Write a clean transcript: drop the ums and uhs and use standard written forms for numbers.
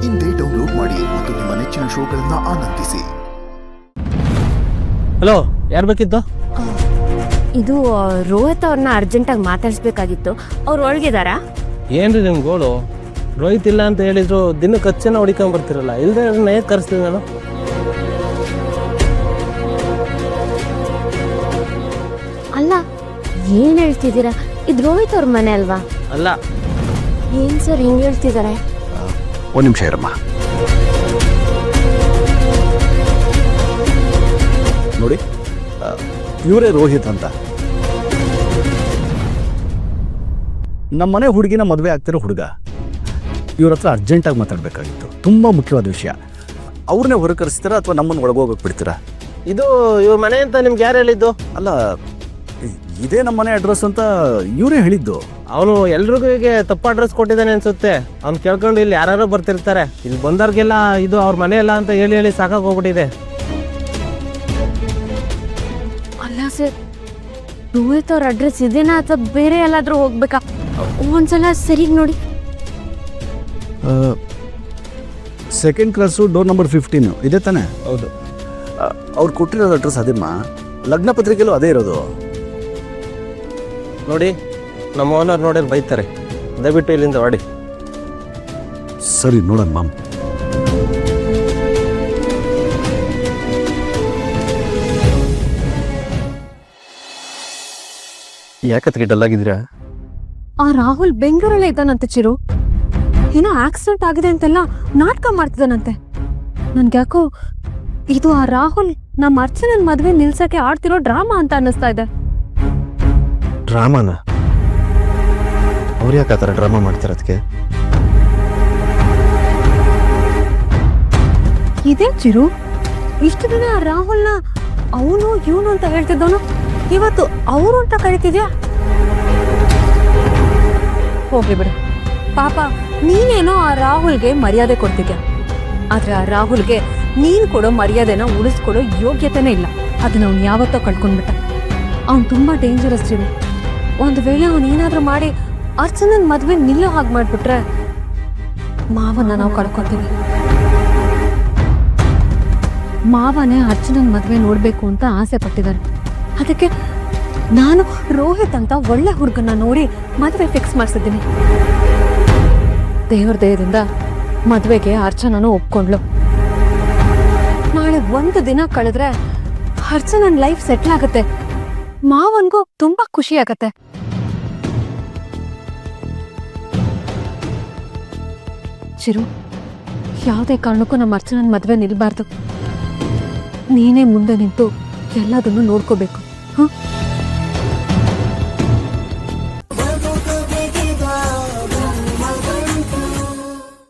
ಇಂದೇ ಡೌನ್ಲೋಡ್ ಮಾಡಿ ಮತ್ತು ನಿಮ್ಮ ನೆಚ್ಚಿನ ಶೋಗಳನ್ನ ಆನಂದಿಸಿ. ಹಲೋ, ಯಾರು ಬೇಕಿತ್ತು? ಇದು ರೋಹಿತ್ ಅವ್ರನ್ನ ಅರ್ಜೆಂಟಾಗಿ ಮಾತಾಡಿಸ್ಬೇಕಾಗಿತ್ತು. ಅವ್ರು ಒಳಗಿದಾರಾ? ಏನ್ರಿ ನಿಮ್ಮ ಗೋಳು? ರೋಹಿತ್ ಇಲ್ಲ ಅಂತ ಹೇಳಿದ್ರು ದಿನಕ್ಕೆ 10 ಜನ ಹೊಡಿಕೊಂಡ್ ಬರ್ತಿರಲ್ಲ, ಇಲ್ಲದೆ ಹೇಗೆ ಕರೆಸ್ತೀನಿ ನಾನು? ಅಲ್ಲ, ಏನ್ ಹೇಳ್ತಿದ್ದೀರಾ? ಇದು ರೋಹಿತ್ ಅವ್ರ ಮನೆ ಅಲ್ವಾ? ಅಲ್ಲ. ಏನ್ ಸರ್ ಹಿಂಗೆ ಹೇಳ್ತಿದ್ದಾರೆ? ಒಂದು ನಿಮಿಷ ಇರಮ್ಮ. ನೋಡಿ, ಇವರೇ ರೋಹಿತ್ ಅಂತ. ನಮ್ಮನೆ ಹುಡುಗಿನ ಮದುವೆ ಆಗ್ತಿರೋ ಹುಡುಗ. ಇವ್ರ ಹತ್ರ ಅರ್ಜೆಂಟಾಗಿ ಮಾತಾಡಬೇಕಾಗಿತ್ತು, ತುಂಬ ಮುಖ್ಯವಾದ ವಿಷಯ. ಅವ್ರನ್ನೇ ಹೊರ ಕರೆಸ್ತೀರಾ ಅಥವಾ ನಮ್ಮನ್ನು ಒಳಗೋಗಕ್ಕೆ ಬಿಡ್ತೀರಾ? ಇದು ಇವ್ರ ಮನೆ ಅಂತ ನಿಮ್ಗೆ ಯಾರು ಹೇಳಿದ್ದು? ಅಲ್ಲ, ಇದೇ ನಮ್ಮನೆ ಅಡ್ರೆಸ್ ಅಂತ ಇವರೇ ಹೇಳಿದ್ದು. ಅವನು ಎಲ್ರಿಗೂ ಹೀಗೆ ತಪ್ಪು ಅಡ್ರೆಸ್ ಕೊಟ್ಟಿದ್ದಾನೆ ಅನ್ಸುತ್ತೆ. ಅವ್ನು ಕೇಳ್ಕೊಂಡು ಇಲ್ಲಿ ಯಾರು ಬರ್ತಿರ್ತಾರೆ. ಇಲ್ಲಿ ಬಂದವ್ರಿಗೆಲ್ಲ ಇದು ಅವ್ರ ಮನೆ ಅಲ್ಲ ಅಂತ ಹೇಳಿ ಹೇಳಿ ಸಾಕಾಗಿ ಹೋಗ್ಬಿಟ್ಟಿದೆ. ಅಲ್ಲ ಸರ್, ರೋಹಿತ್ ಅವ್ರ ಅಡ್ರೆಸ್ ಇದೇನಾ ಅಥವಾ ಬೇರೆ ಎಲ್ಲಾದ್ರೂ ಹೋಗ್ಬೇಕಾ? ಒಂದ್ಸಲ ಸರಿಗ್ ನೋಡಿ. ಸೆಕೆಂಡ್ ಕ್ಲಾಸು, ಡೋರ್ ನಂಬರ್ 15 ಇದೆ ತಾನೆ? ಹೌದು. ಅವ್ರು ಕೊಟ್ಟಿರೋದು ಅಡ್ರೆಸ್ ಅದೇಮ್ಮ. ಲಗ್ನ ಪತ್ರಿಕೆಯಲ್ಲೂ ಅದೇ ಇರೋದು. ನೋಡಿ, ನಮ್ಮ ಓನರ್ ನೋಡಿದ್ರೆ ಬೈತಾರೆ. ದಯವಿಟ್ಟು ಇಲ್ಲಿಂದ ಹೊಡಿ. ಸರಿ, ನೋಡೋಣ ಮಾಮ್. ಯಾಕತ್ಗೆ ಡಲ್ ಆಗಿದ್ದೀರಾ? ಆ ರಾಹುಲ್ ಬೆಂಗಳೂರಲ್ಲೇ ಇದ್ದಾನಂತೆ ಚಿರು. ಏನೋ ಆಕ್ಸಿಡೆಂಟ್ ಆಗಿದೆ ಅಂತೆಲ್ಲ ನಾಟಕ ಮಾಡ್ತಿದ್ದಾನಂತೆ. ನನ್ಗ್ಯಾಕೋ ಇದು ಆ ರಾಹುಲ್ ನಮ್ಮ ಅರ್ಚನನ್ ಮದ್ವೆ ನಿಲ್ಸಕ್ಕೆ ಆಡ್ತಿರೋ ಡ್ರಾಮಾ ಅಂತ ಅನ್ನಿಸ್ತಾ ಇದೆ. ಡ್ರಾಮಾನ? ಅವ್ರು ಯಾಕೆ ಆ ಥರ ಡ್ರಾಮಾ ಮಾಡ್ತಿರೋದಕ್ಕೆ? ಇದೇ ಚಿರು, ಇಷ್ಟು ದಿನ ಆ ರಾಹುಲ್ನ ಅವನು ಇವನು ಅಂತ ಹೇಳ್ತಿದ್ದವನು ಇವತ್ತು ಅವರು ಅಂತ ಕರಿತಿದ್ಯಾ? ಹೋಗ್ಲಿ ಬಿಡು ಪಾಪ, ನೀನೇನೋ ಆ ರಾಹುಲ್ಗೆ ಮರ್ಯಾದೆ ಕೊಡ್ತಿದ್ಯಾ. ಆದ್ರೆ ಆ ರಾಹುಲ್ಗೆ ನೀನ್ ಕೊಡೋ ಮರ್ಯಾದೆನ ಉಳಿಸ್ಕೊಡೋ ಯೋಗ್ಯತೆನೇ ಇಲ್ಲ. ಅದನ್ನ ಅವ್ನು ಯಾವತ್ತೋ ಕಳ್ಕೊಂಡ್ಬಿಟ್ಟ. ಅವ್ನು ತುಂಬಾ ಡೇಂಜರಸ್ ಚಿರು. ಒಂದು ವೇಳೆ ಅವನು ಏನಾದ್ರೂ ಮಾಡಿ ಅರ್ಚನನ್ ಮದ್ವೆ ನಿಲ್ಲೋ ಹಾಗೆ ಮಾಡ್ಬಿಟ್ರೆ ಮಾವನ್ನ ನಾವು ಕಳ್ಕೊತೀವಿ. ಮಾವನೇ ಅರ್ಚನನ್ ಮದ್ವೆ ನೋಡ್ಬೇಕು ಅಂತ ಆಸೆ ಪಟ್ಟಿದ್ದಾರೆ. ಅದಕ್ಕೆ ನಾನು ರೋಹಿತ್ ಅಂತ ಒಳ್ಳೆ ಹುಡುಗನ್ನ ನೋಡಿ ಮದುವೆ ಫಿಕ್ಸ್ ಮಾಡಿಸಿದ್ದೀನಿ. ದೇವ್ರ ದಯದಿಂದ ಮದುವೆಗೆ ಅರ್ಚನನು ಒಪ್ಕೊಂಡ್ಲು. ನಾಳೆ ಒಂದು ದಿನ ಕಳೆದ್ರೆ ಅರ್ಚನನ್ ಲೈಫ್ ಸೆಟ್ಲ್ ಆಗುತ್ತೆ. ಮಾವನ್ಗೂ ತುಂಬಾ ಖುಷಿ ಆಗತ್ತೆ. ಚಿರು, ಯಾವುದೇ ಕಾರಣಕ್ಕೂ ನಮ್ಮ ಅರ್ಚನನ್ ಮದುವೆ ನಿಲ್ಬಾರ್ದು. ನೀನೇ ಮುಂದೆ ನಿಂತು ಎಲ್ಲದನ್ನು ನೋಡ್ಕೋಬೇಕು. ಹ